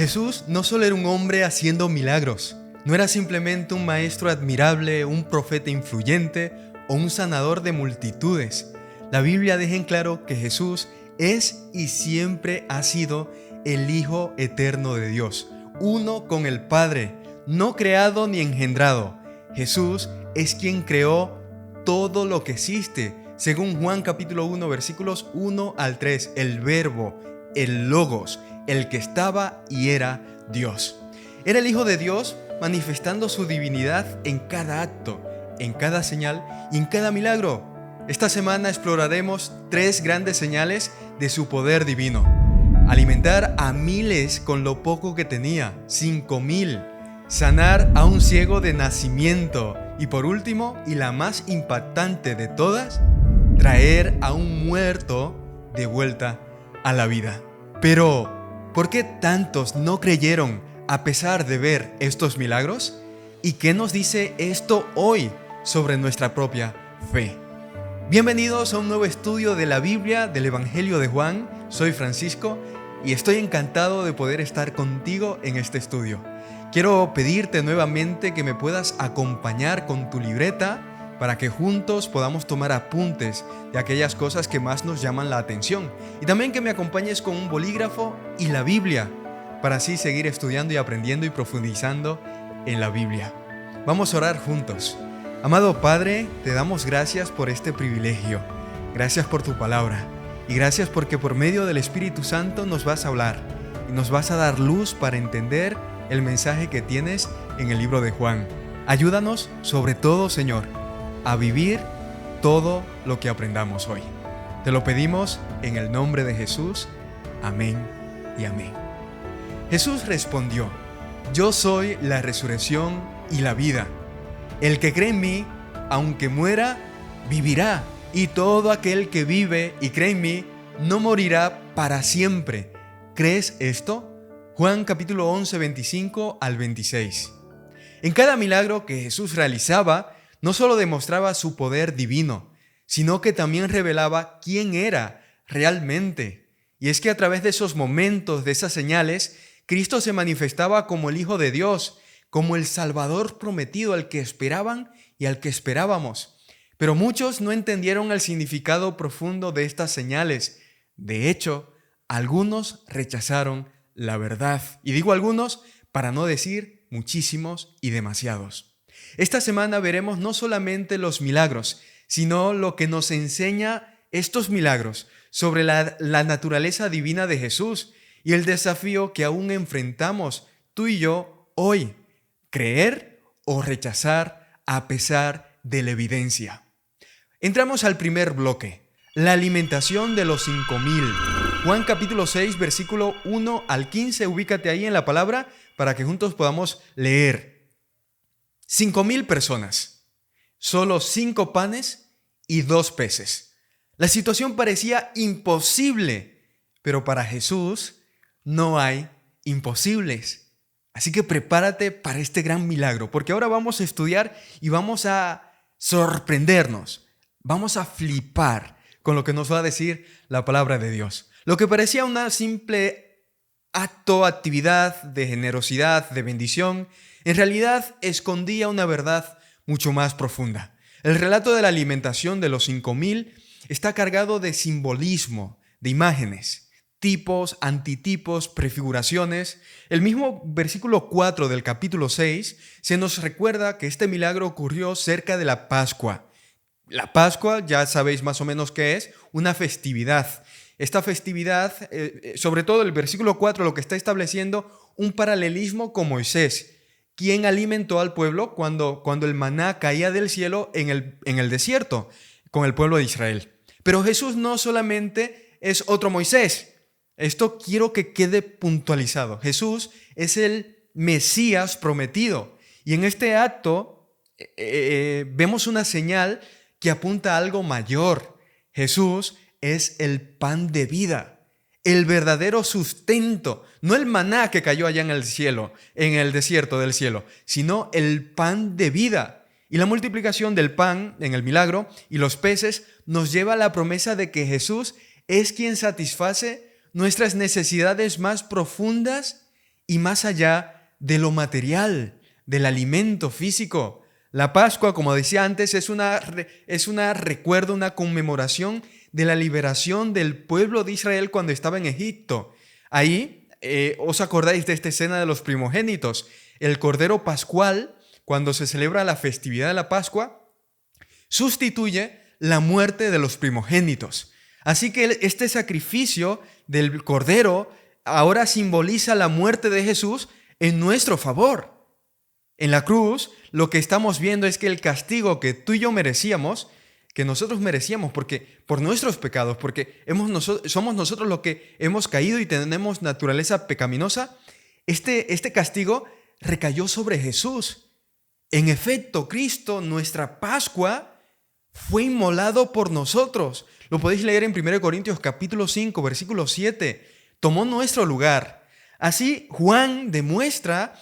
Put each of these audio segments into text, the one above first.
Jesús no solo era un hombre haciendo milagros, no era simplemente un maestro admirable, un profeta influyente o un sanador de multitudes. La Biblia deja en claro que Jesús es y siempre ha sido el Hijo eterno de Dios, uno con el Padre, no creado ni engendrado. Jesús es quien creó todo lo que existe, según Juan capítulo 1, versículos 1 al 3, el Verbo, el Logos, el que estaba y era Dios. Era el Hijo de Dios manifestando su divinidad en cada acto, en cada señal y en cada milagro. Esta semana exploraremos 3 grandes señales de su poder divino. Alimentar a miles con lo poco que tenía, 5,000. Sanar a un ciego de nacimiento. Y por último, y la más impactante de todas, traer a un muerto de vuelta a la vida. Pero, ¿por qué tantos no creyeron a pesar de ver estos milagros? ¿Y qué nos dice esto hoy sobre nuestra propia fe? Bienvenidos a un nuevo estudio de la Biblia del Evangelio de Juan. Soy Francisco y estoy encantado de poder estar contigo en este estudio. Quiero pedirte nuevamente que me puedas acompañar con tu libreta para que juntos podamos tomar apuntes de aquellas cosas que más nos llaman la atención. Y también que me acompañes con un bolígrafo y la Biblia para así seguir estudiando y aprendiendo y profundizando en la Biblia. Vamos a orar juntos. Amado Padre, te damos gracias por este privilegio. Gracias por tu palabra. Y gracias porque por medio del Espíritu Santo nos vas a hablar y nos vas a dar luz para entender el mensaje que tienes en el libro de Juan. Ayúdanos, sobre todo, Señor, a vivir todo lo que aprendamos hoy. Te lo pedimos en el nombre de Jesús. Amén y amén. Jesús respondió: Yo soy la resurrección y la vida. El que cree en mí, aunque muera, vivirá. Y todo aquel que vive y cree en mí, no morirá para siempre. ¿Crees esto? Juan capítulo 11, 25 al 26. En cada milagro que Jesús realizaba, no solo demostraba su poder divino, sino que también revelaba quién era realmente. Y es que a través de esos momentos, de esas señales, Cristo se manifestaba como el Hijo de Dios, como el Salvador prometido al que esperaban y al que esperábamos. Pero muchos no entendieron el significado profundo de estas señales. De hecho, algunos rechazaron la verdad. Y digo algunos para no decir muchísimos y demasiados. Esta semana veremos no solamente los milagros, sino lo que nos enseña estos milagros sobre la naturaleza divina de Jesús y el desafío que aún enfrentamos tú y yo hoy: creer o rechazar a pesar de la evidencia. Entramos al primer bloque, la alimentación de los 5,000. Juan capítulo 6, versículo 1 al 15, ubícate ahí en la palabra para que juntos podamos leer. 5,000 personas, solo 5 panes y 2 peces. La situación parecía imposible, pero para Jesús no hay imposibles. Así que prepárate para este gran milagro, porque ahora vamos a estudiar y vamos a sorprendernos. Vamos a flipar con lo que nos va a decir la palabra de Dios. Lo que parecía una simple actividad de generosidad, de bendición, en realidad escondía una verdad mucho más profunda. El relato de la alimentación de los 5,000 está cargado de simbolismo, de imágenes, tipos, antitipos, prefiguraciones. El mismo versículo 4 del capítulo 6 se nos recuerda que este milagro ocurrió cerca de la Pascua. La Pascua, ya sabéis más o menos qué es, una festividad. Esta festividad, sobre todo el versículo 4, lo que está estableciendo un paralelismo con Moisés, quien alimentó al pueblo cuando el maná caía del cielo en el desierto, con el pueblo de Israel. Pero Jesús no solamente es otro Moisés. Esto quiero que quede puntualizado. Jesús es el Mesías prometido. Y en este acto vemos una señal que apunta a algo mayor. Jesús es el pan de vida, el verdadero sustento, no el maná que cayó allá en el cielo, en el desierto del cielo, sino el pan de vida. Y la multiplicación del pan en el milagro y los peces nos lleva a la promesa de que Jesús es quien satisface nuestras necesidades más profundas y más allá de lo material, del alimento físico. La Pascua, como decía antes, es una recuerdo, una conmemoración de la liberación del pueblo de Israel cuando estaba en Egipto. Ahí, ¿os acordáis de esta escena de los primogénitos? El Cordero Pascual, cuando se celebra la festividad de la Pascua, sustituye la muerte de los primogénitos. Así que este sacrificio del Cordero ahora simboliza la muerte de Jesús en nuestro favor. En la cruz, lo que estamos viendo es que el castigo que tú y yo merecíamos, que nosotros merecíamos por nuestros pecados, porque somos nosotros los que hemos caído y tenemos naturaleza pecaminosa, este castigo recayó sobre Jesús. En efecto, Cristo, nuestra Pascua, fue inmolado por nosotros. Lo podéis leer en 1 Corintios capítulo 5, versículo 7. Tomó nuestro lugar. Así, Juan demuestra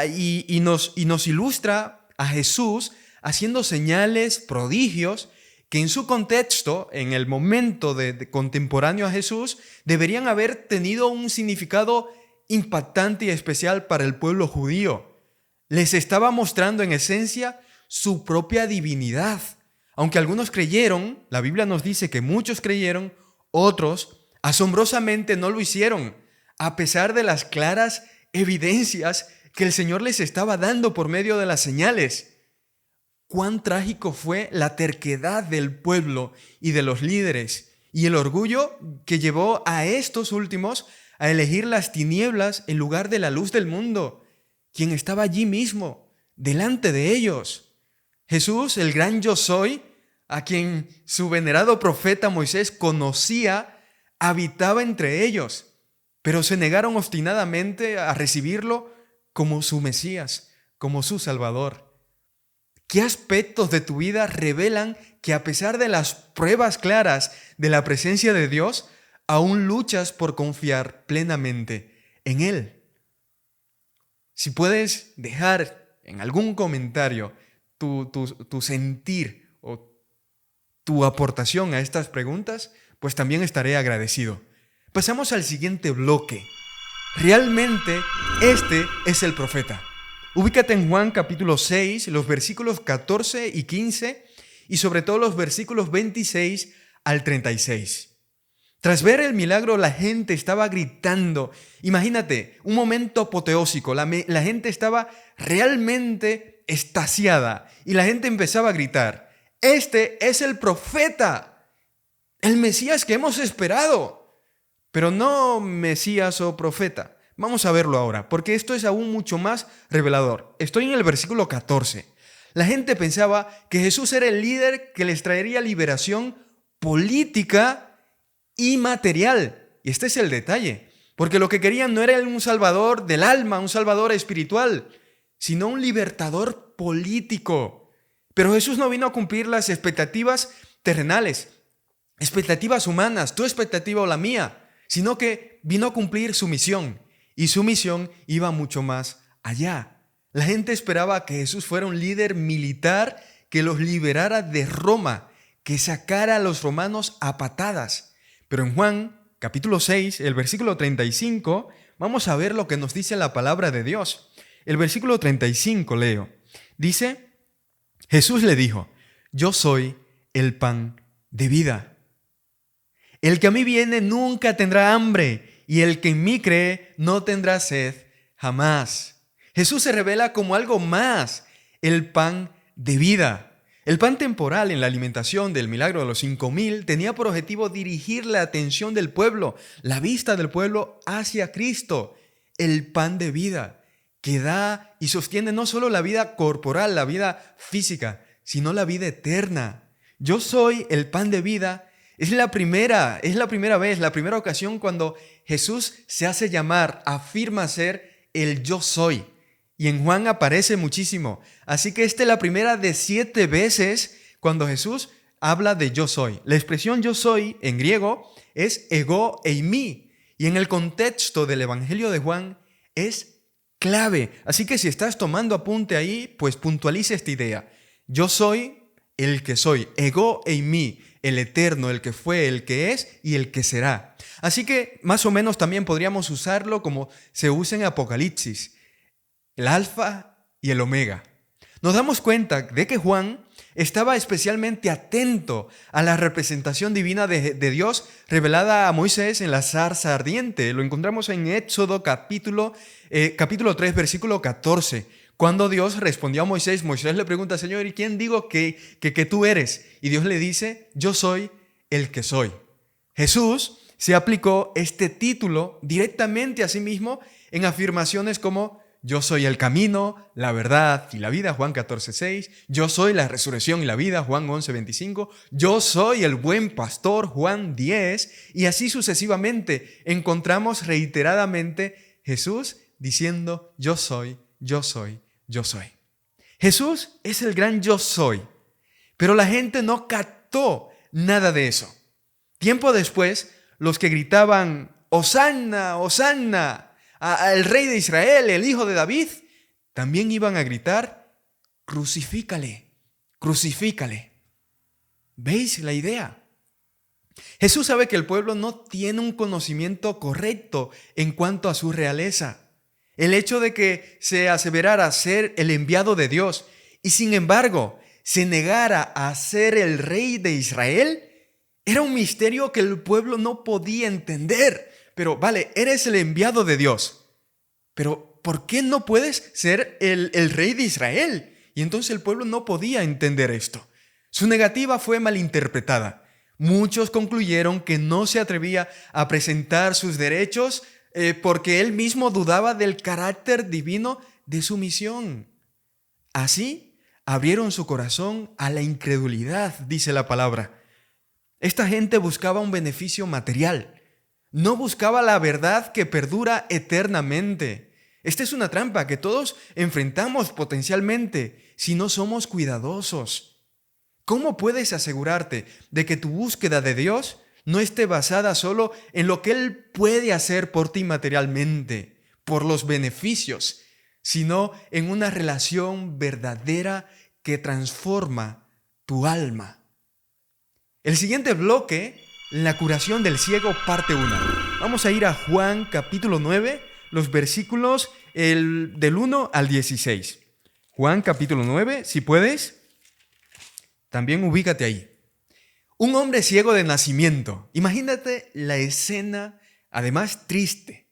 y nos ilustra a Jesús haciendo señales, prodigios, que en su contexto, en el momento de contemporáneo a Jesús, deberían haber tenido un significado impactante y especial para el pueblo judío. Les estaba mostrando en esencia su propia divinidad. Aunque algunos creyeron, la Biblia nos dice que muchos creyeron, otros asombrosamente no lo hicieron, a pesar de las claras evidencias que el Señor les estaba dando por medio de las señales. Cuán trágico fue la terquedad del pueblo y de los líderes y el orgullo que llevó a estos últimos a elegir las tinieblas en lugar de la luz del mundo, quien estaba allí mismo, delante de ellos. Jesús, el gran yo soy, a quien su venerado profeta Moisés conocía, habitaba entre ellos, pero se negaron obstinadamente a recibirlo como su Mesías, como su Salvador. ¿Qué aspectos de tu vida revelan que a pesar de las pruebas claras de la presencia de Dios, aún luchas por confiar plenamente en Él? Si puedes dejar en algún comentario tu sentir o tu aportación a estas preguntas, pues también estaré agradecido. Pasamos al siguiente bloque. Realmente este es el profeta. Ubícate en Juan capítulo 6, los versículos 14 y 15 y sobre todo los versículos 26 al 36. Tras ver el milagro, la gente estaba gritando. Imagínate, un momento apoteósico. La gente estaba realmente extasiada y la gente empezaba a gritar: este es el profeta, el Mesías que hemos esperado. Pero no Mesías o profeta. Vamos a verlo ahora, porque esto es aún mucho más revelador. Estoy en el versículo 14. La gente pensaba que Jesús era el líder que les traería liberación política y material. Y este es el detalle, porque lo que querían no era un salvador del alma, un salvador espiritual, sino un libertador político. Pero Jesús no vino a cumplir las expectativas terrenales, expectativas humanas, tu expectativa o la mía, sino que vino a cumplir su misión. Y su misión iba mucho más allá. La gente esperaba que Jesús fuera un líder militar que los liberara de Roma, que sacara a los romanos a patadas. Pero en Juan, capítulo 6, el versículo 35, vamos a ver lo que nos dice la palabra de Dios. El versículo 35 leo. Dice: Jesús le dijo: yo soy el pan de vida. El que a mí viene nunca tendrá hambre, y el que en mí cree no tendrá sed jamás. Jesús se revela como algo más, el pan de vida. El pan temporal en la alimentación del milagro de los 5,000 tenía por objetivo dirigir la atención del pueblo, la vista del pueblo hacia Cristo, el pan de vida, que da y sostiene no solo la vida corporal, la vida física, sino la vida eterna. Yo soy el pan de vida. Es la primera vez, la primera ocasión cuando Jesús se hace llamar, afirma ser el yo soy. Y en Juan aparece muchísimo. Así que esta es la primera de 7 veces cuando Jesús habla de yo soy. La expresión yo soy en griego es ego eimi. Y en el contexto del Evangelio de Juan es clave. Así que si estás tomando apunte ahí, pues puntualiza esta idea. Yo soy el que soy, ego eimi. el eterno, el que fue, el que es y el que será. Así que más o menos también podríamos usarlo como se usa en Apocalipsis, el alfa y el omega. Nos damos cuenta de que Juan estaba especialmente atento a la representación divina de Dios revelada a Moisés en la zarza ardiente. Lo encontramos en Éxodo capítulo 3, versículo 14. Cuando Dios respondió a Moisés, Moisés le pregunta: Señor, ¿y quién digo que tú eres? Y Dios le dice: yo soy el que soy. Jesús se aplicó este título directamente a sí mismo en afirmaciones como: yo soy el camino, la verdad y la vida, Juan 14:6. Yo soy la resurrección y la vida, Juan 11:25. Yo soy el buen pastor, Juan 10. Y así sucesivamente encontramos reiteradamente Jesús diciendo: yo soy, yo soy, yo soy. Jesús es el gran yo soy, pero la gente no captó nada de eso. Tiempo después, los que gritaban: Hosanna, Hosanna, al Rey de Israel, el Hijo de David, también iban a gritar: crucifícale, crucifícale. ¿Veis la idea? Jesús sabe que el pueblo no tiene un conocimiento correcto en cuanto a su realeza. El hecho de que se aseverara ser el enviado de Dios y sin embargo se negara a ser el Rey de Israel era un misterio que el pueblo no podía entender. Pero vale, eres el enviado de Dios, pero ¿por qué no puedes ser el rey de Israel? Y entonces el pueblo no podía entender esto. Su negativa fue malinterpretada. Muchos concluyeron que no se atrevía a presentar sus derechos porque él mismo dudaba del carácter divino de su misión. Así abrieron su corazón a la incredulidad, dice la palabra. Esta gente buscaba un beneficio material. No buscaba la verdad que perdura eternamente. Esta es una trampa que todos enfrentamos potencialmente si no somos cuidadosos. ¿Cómo puedes asegurarte de que tu búsqueda de Dios no esté basada solo en lo que Él puede hacer por ti materialmente, por los beneficios, sino en una relación verdadera que transforma tu alma? El siguiente bloque: la curación del ciego, parte 1. Vamos a ir a Juan capítulo 9, los versículos del 1 al 16. Juan capítulo 9, si puedes, también ubícate ahí. Un hombre ciego de nacimiento. Imagínate la escena, además triste.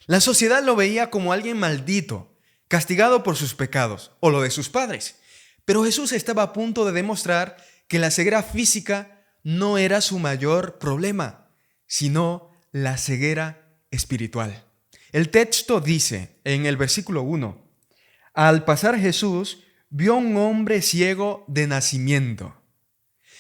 La sociedad lo veía como alguien maldito, castigado por sus pecados o lo de sus padres. Pero Jesús estaba a punto de demostrar que la ceguera física no era su mayor problema, sino la ceguera espiritual. El texto dice en el versículo 1: al pasar Jesús vio a un hombre ciego de nacimiento.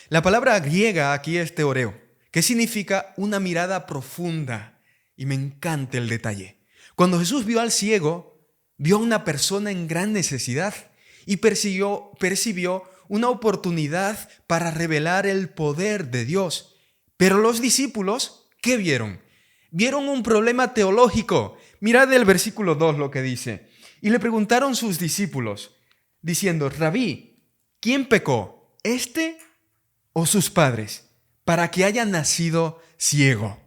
La palabra griega aquí es teoreo, que significa una mirada profunda, y me encanta el detalle. Cuando Jesús vio al ciego, vio a una persona en gran necesidad y percibió una oportunidad para revelar el poder de Dios. Pero los discípulos, ¿qué vieron? Vieron un problema teológico. Mirad el versículo 2 lo que dice. Y le preguntaron sus discípulos, diciendo: Rabí, ¿quién pecó, este o sus padres, para que haya nacido ciego?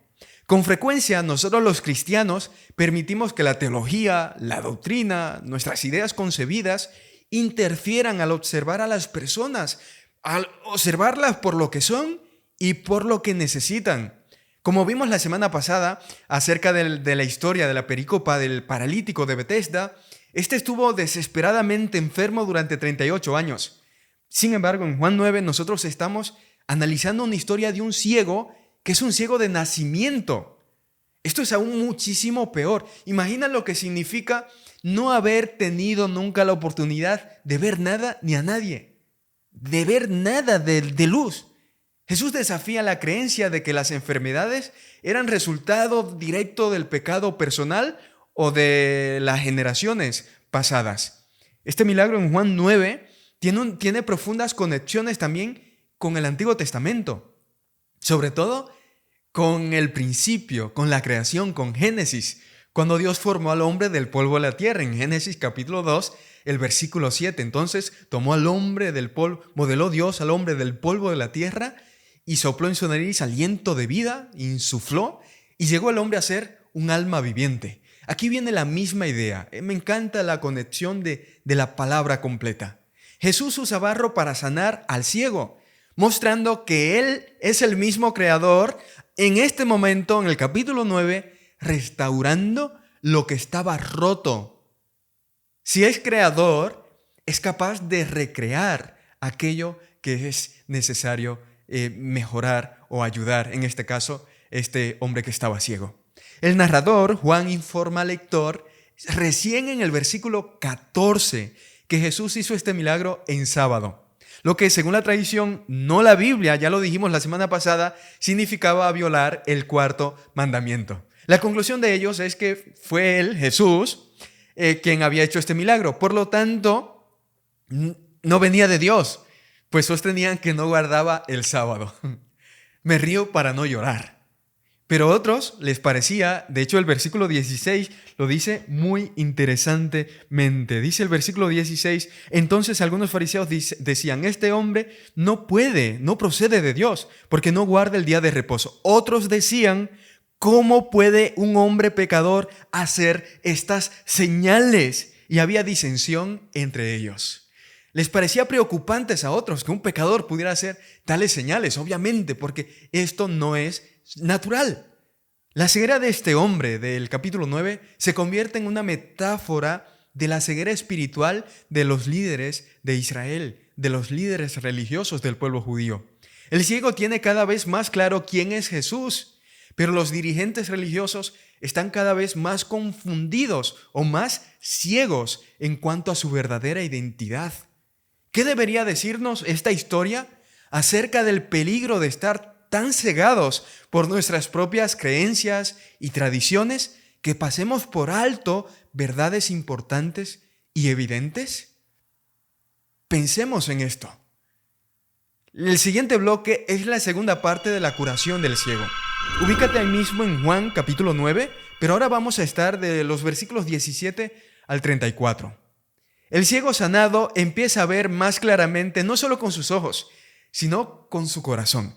Con frecuencia nosotros los cristianos permitimos que la teología, la doctrina, nuestras ideas concebidas interfieran al observar a las personas, al observarlas por lo que son y por lo que necesitan. Como vimos la semana pasada acerca de la historia de la perícopa del paralítico de Betesda, este estuvo desesperadamente enfermo durante 38 años. Sin embargo, en Juan 9 nosotros estamos analizando una historia de un ciego que es un ciego de nacimiento. Esto es aún muchísimo peor. Imagina lo que significa no haber tenido nunca la oportunidad de ver nada ni a nadie, de ver nada de luz. Jesús desafía la creencia de que las enfermedades eran resultado directo del pecado personal o de las generaciones pasadas. Este milagro en Juan 9 tiene profundas conexiones también con el Antiguo Testamento, sobre todo con el principio, con la creación, con Génesis, cuando Dios formó al hombre del polvo de la tierra. En Génesis capítulo 2, el versículo 7, entonces tomó al hombre del polvo, modeló Dios al hombre del polvo de la tierra y sopló en su nariz aliento de vida, insufló, y llegó el hombre a ser un alma viviente. Aquí viene la misma idea. Me encanta la conexión de la palabra completa. Jesús usa barro para sanar al ciego, mostrando que Él es el mismo creador en este momento, en el capítulo 9, restaurando lo que estaba roto. Si es creador, es capaz de recrear aquello que es necesario mejorar o ayudar, en este caso, este hombre que estaba ciego. El narrador, Juan, informa al lector, recién en el versículo 14, que Jesús hizo este milagro en sábado. Lo que, según la tradición, no la Biblia, ya lo dijimos la semana pasada, significaba violar el cuarto mandamiento. La conclusión de ellos es que fue él, Jesús, quien había hecho este milagro. Por lo tanto, no venía de Dios, pues sostenían que no guardaba el sábado. Me río para no llorar. Pero a otros les parecía, de hecho el versículo 16 lo dice muy interesantemente. Dice el versículo 16, entonces algunos fariseos decían, este hombre no procede de Dios, porque no guarda el día de reposo. Otros decían, ¿cómo puede un hombre pecador hacer estas señales? Y había disensión entre ellos. Les parecía preocupantes a otros que un pecador pudiera hacer tales señales, obviamente, porque esto no es natural. La ceguera de este hombre del capítulo 9 se convierte en una metáfora de la ceguera espiritual de los líderes de Israel, de los líderes religiosos del pueblo judío. El ciego tiene cada vez más claro quién es Jesús, pero los dirigentes religiosos están cada vez más confundidos o más ciegos en cuanto a su verdadera identidad. ¿Qué debería decirnos esta historia acerca del peligro de estar tan cegados por nuestras propias creencias y tradiciones que pasemos por alto verdades importantes y evidentes? Pensemos en esto. El siguiente bloque es la segunda parte de la curación del ciego. Ubícate ahí mismo en Juan capítulo 9, pero ahora vamos a estar de los versículos 17 al 34. El ciego sanado empieza a ver más claramente, no solo con sus ojos, sino con su corazón.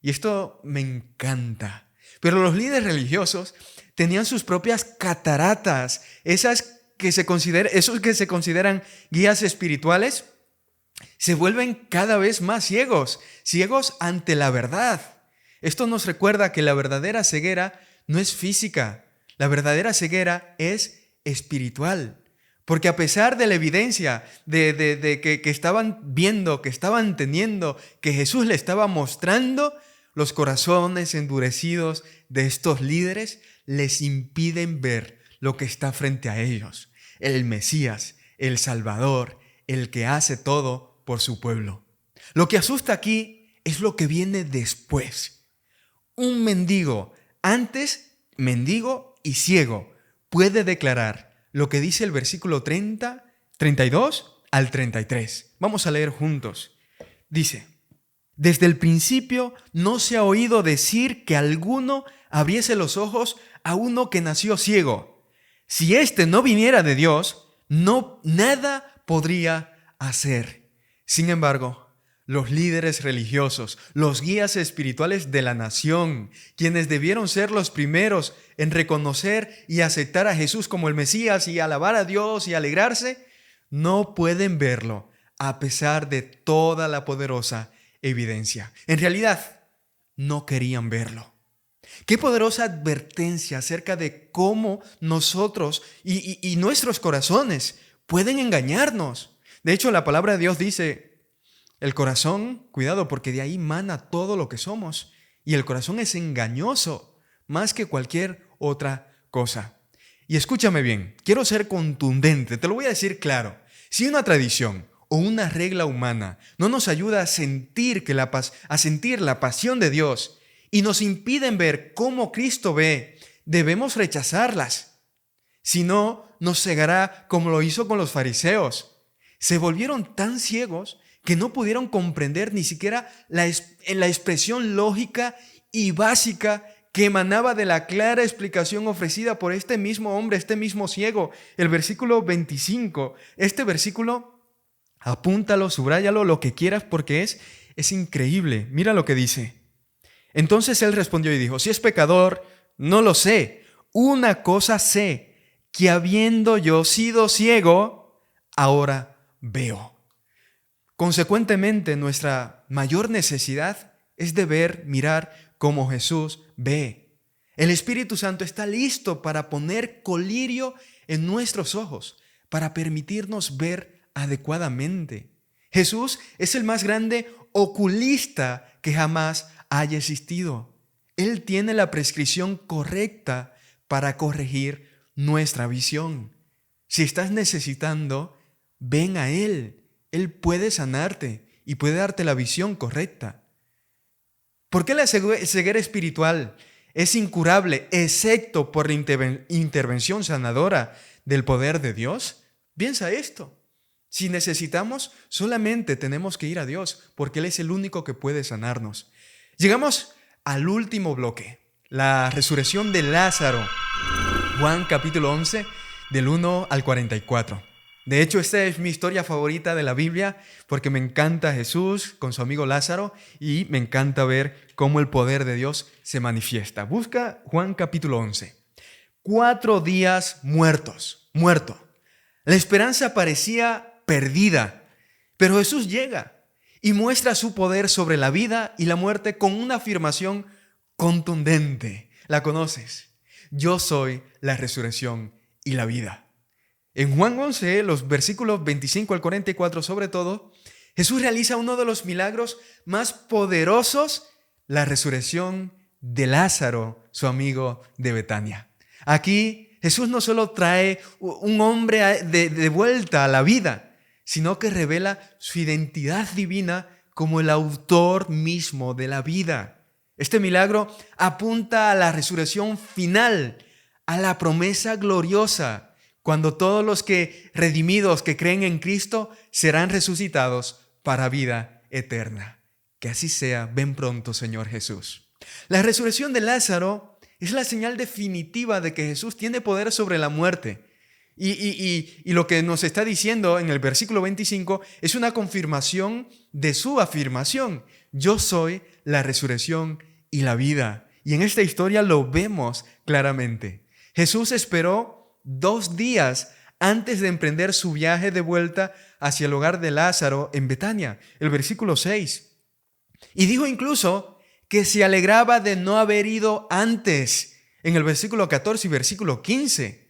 Y esto me encanta. Pero los líderes religiosos tenían sus propias cataratas, esos que se consideran guías espirituales, se vuelven cada vez más ciegos ante la verdad. Esto nos recuerda que la verdadera ceguera no es física, la verdadera ceguera es espiritual. Porque a pesar de la evidencia de que estaban viendo, que estaban teniendo, que Jesús le estaba mostrando, los corazones endurecidos de estos líderes les impiden ver lo que está frente a ellos. El Mesías, el Salvador, el que hace todo por su pueblo. Lo que asusta aquí es lo que viene después. Un mendigo, antes mendigo y ciego, puede declarar lo que dice el versículo 32 al 33. Vamos a leer juntos. Dice, desde el principio no se ha oído decir que alguno abriese los ojos a uno que nació ciego. Si éste no viniera de Dios, nada podría hacer. Sin embargo, los líderes religiosos, los guías espirituales de la nación, quienes debieron ser los primeros en reconocer y aceptar a Jesús como el Mesías y alabar a Dios y alegrarse, no pueden verlo a pesar de toda la poderosa evidencia. En realidad, no querían verlo. Qué poderosa advertencia acerca de cómo nosotros y nuestros corazones pueden engañarnos. De hecho, la palabra de Dios dice, el corazón, cuidado, porque de ahí mana todo lo que somos. Y el corazón es engañoso más que cualquier otra cosa. Y escúchame bien, quiero ser contundente, te lo voy a decir claro. Si una tradición o una regla humana no nos ayuda a sentir la pasión de Dios y nos impiden ver cómo Cristo ve, debemos rechazarlas. Si no, nos cegará como lo hizo con los fariseos. Se volvieron tan ciegos que no pudieron comprender ni siquiera la expresión lógica y básica que emanaba de la clara explicación ofrecida por este mismo hombre, este mismo ciego. El versículo 25, este versículo, apúntalo, subráyalo, lo que quieras, porque es increíble. Mira lo que dice. Entonces él respondió y dijo: si es pecador, no lo sé. Una cosa sé, que habiendo yo sido ciego, ahora veo. Consecuentemente, nuestra mayor necesidad es de ver, mirar como Jesús ve. El Espíritu Santo está listo para poner colirio en nuestros ojos, para permitirnos ver adecuadamente. Jesús es el más grande oculista que jamás haya existido. Él tiene la prescripción correcta para corregir nuestra visión. Si estás necesitando, ven a Él. Él puede sanarte y puede darte la visión correcta. ¿Por qué la ceguera espiritual es incurable, excepto por la intervención sanadora del poder de Dios? Piensa esto. Si necesitamos, solamente tenemos que ir a Dios, porque Él es el único que puede sanarnos. Llegamos al último bloque, la resurrección de Lázaro. Juan capítulo 11, del 1 al 44. De hecho, esta es mi historia favorita de la Biblia, porque me encanta Jesús con su amigo Lázaro y me encanta ver cómo el poder de Dios se manifiesta. Busca Juan capítulo 11. 4 días muerto. La esperanza parecía perdida, pero Jesús llega y muestra su poder sobre la vida y la muerte con una afirmación contundente. ¿La conoces? Yo soy la resurrección y la vida. En Juan 11, los versículos 25 al 44 sobre todo, Jesús realiza uno de los milagros más poderosos, la resurrección de Lázaro, su amigo de Betania. Aquí Jesús no solo trae un hombre de vuelta a la vida, sino que revela su identidad divina como el autor mismo de la vida. Este milagro apunta a la resurrección final, a la promesa gloriosa, cuando todos los redimidos que creen en Cristo serán resucitados para vida eterna. Que así sea, ven pronto, Señor Jesús. La resurrección de Lázaro es la señal definitiva de que Jesús tiene poder sobre la muerte. Y lo que nos está diciendo en el versículo 25 es una confirmación de su afirmación. Yo soy la resurrección y la vida. Y en esta historia lo vemos claramente. Jesús esperó 2 días antes de emprender su viaje de vuelta hacia el hogar de Lázaro en Betania, el versículo 6. Y dijo incluso que se alegraba de no haber ido antes, en el versículo 14 y versículo 15.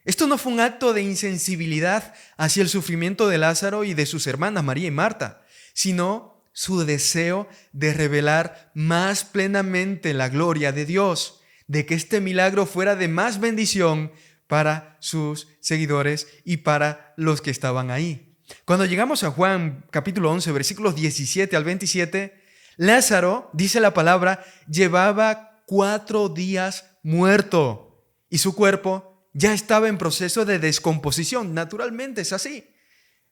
Esto no fue un acto de insensibilidad hacia el sufrimiento de Lázaro y de sus hermanas María y Marta, sino su deseo de revelar más plenamente la gloria de Dios, de que este milagro fuera de más bendición para sus seguidores y para los que estaban ahí. Cuando llegamos a Juan capítulo 11, versículos 17 al 27, Lázaro, dice la palabra, llevaba 4 días muerto y su cuerpo ya estaba en proceso de descomposición. Naturalmente es así.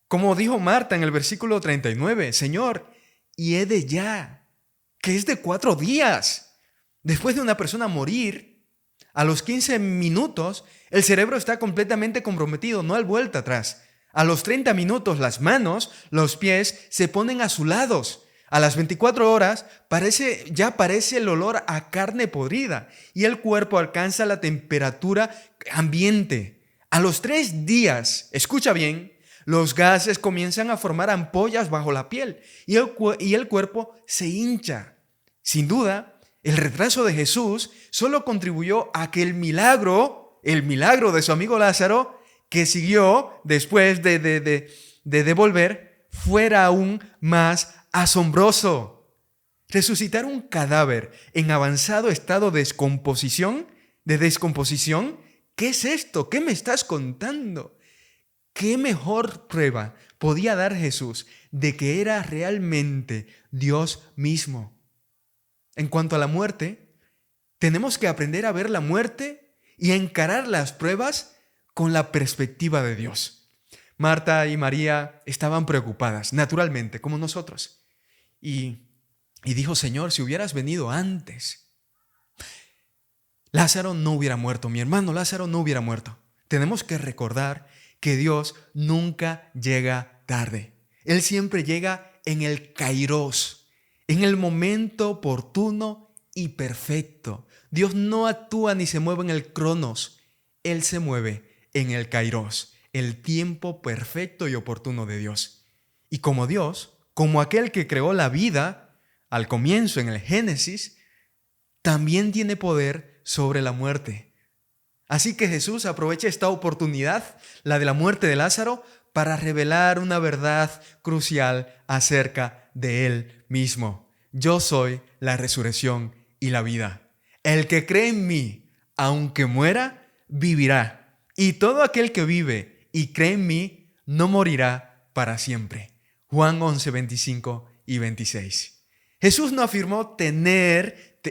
Como dijo Marta en el versículo 39, Señor, hiede ya, que es de 4 días. Después de una persona morir, a los 15 minutos, el cerebro está completamente comprometido, no hay vuelta atrás. A los 30 minutos, las manos, los pies se ponen azulados. A las 24 horas, ya parece el olor a carne podrida y el cuerpo alcanza la temperatura ambiente. A los 3 días, escucha bien, los gases comienzan a formar ampollas bajo la piel y el cuerpo se hincha. Sin duda, el retraso de Jesús solo contribuyó a que el milagro de su amigo Lázaro, que siguió después de devolver, fuera aún más asombroso. Resucitar un cadáver en avanzado estado de descomposición, ¿qué es esto? ¿Qué me estás contando? ¿Qué mejor prueba podía dar Jesús de que era realmente Dios mismo? En cuanto a la muerte, tenemos que aprender a ver la muerte y a encarar las pruebas con la perspectiva de Dios. Marta y María estaban preocupadas, naturalmente, como nosotros. Y dijo, Señor, si hubieras venido antes, Lázaro no hubiera muerto, mi hermano Lázaro no hubiera muerto. Tenemos que recordar que Dios nunca llega tarde. Él siempre llega en el kairos, en el momento oportuno y perfecto. Dios no actúa ni se mueve en el cronos. Él se mueve en el kairos, el tiempo perfecto y oportuno de Dios. Y como Dios, como aquel que creó la vida al comienzo en el Génesis, también tiene poder sobre la muerte. Así que Jesús aprovecha esta oportunidad, la de la muerte de Lázaro, para revelar una verdad crucial acerca de Él mismo. Yo soy la resurrección y la vida. El que cree en mí, aunque muera, vivirá. Y todo aquel que vive y cree en mí, no morirá para siempre. Juan 11, 25 y 26. Jesús no afirmó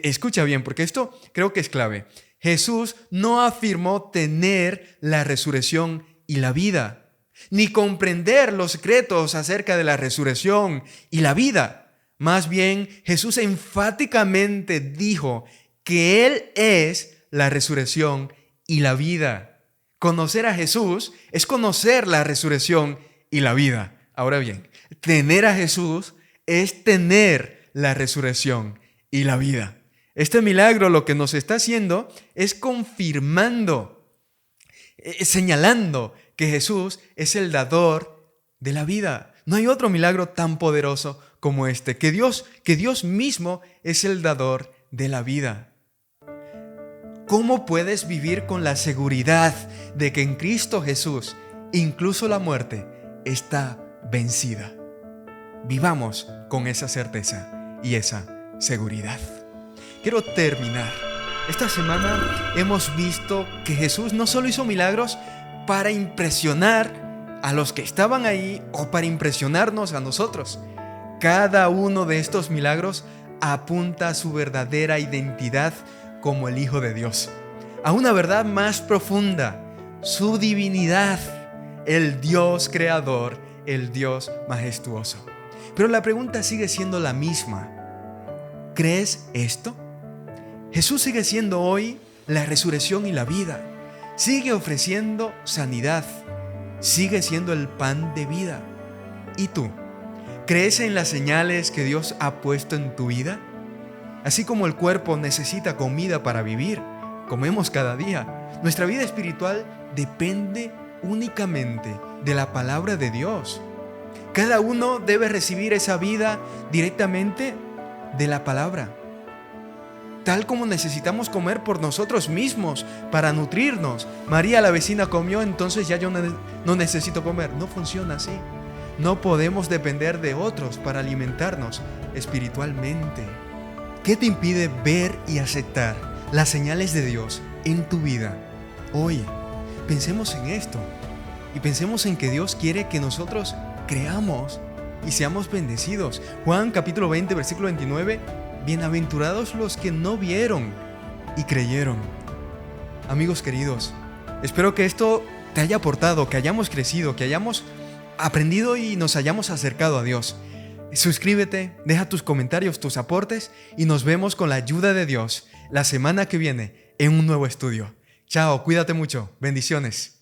escucha bien, porque esto creo que es clave. Jesús no afirmó tener la resurrección y la vida, ni comprender los secretos acerca de la resurrección y la vida. Más bien, Jesús enfáticamente dijo que Él es la resurrección y la vida. Conocer a Jesús es conocer la resurrección y la vida. Ahora bien, tener a Jesús es tener la resurrección y la vida. Este milagro lo que nos está haciendo es confirmando, señalando que Jesús es el dador de la vida. No hay otro milagro tan poderoso como este, que Dios mismo es el dador de la vida. ¿Cómo puedes vivir con la seguridad de que en Cristo Jesús, incluso la muerte, está vencida? Vivamos con esa certeza y esa seguridad. Quiero terminar. Esta semana hemos visto que Jesús no solo hizo milagros para impresionar a los que estaban ahí o para impresionarnos a nosotros. Cada uno de estos milagros apunta a su verdadera identidad como el Hijo de Dios, a una verdad más profunda, su divinidad, el Dios creador, el Dios majestuoso. Pero la pregunta sigue siendo la misma. ¿Crees esto? Jesús sigue siendo hoy la resurrección y la vida. Sigue ofreciendo sanidad. Sigue siendo el pan de vida. ¿Y tú? ¿Crees en las señales que Dios ha puesto en tu vida? Así como el cuerpo necesita comida para vivir, comemos cada día. Nuestra vida espiritual depende únicamente de la palabra de Dios. Cada uno debe recibir esa vida directamente de la palabra. Tal como necesitamos comer por nosotros mismos para nutrirnos. María, la vecina, comió, entonces ya yo no necesito comer. No funciona así. No podemos depender de otros para alimentarnos espiritualmente. ¿Qué te impide ver y aceptar las señales de Dios en tu vida hoy? Pensemos en esto y pensemos en que Dios quiere que nosotros creamos y seamos bendecidos. Juan capítulo 20, versículo 29. Bienaventurados los que no vieron y creyeron. Amigos queridos, espero que esto te haya aportado, que hayamos crecido, que hayamos aprendido y nos hayamos acercado a Dios. Suscríbete, deja tus comentarios, tus aportes y nos vemos con la ayuda de Dios la semana que viene en un nuevo estudio. Chao, cuídate mucho, bendiciones.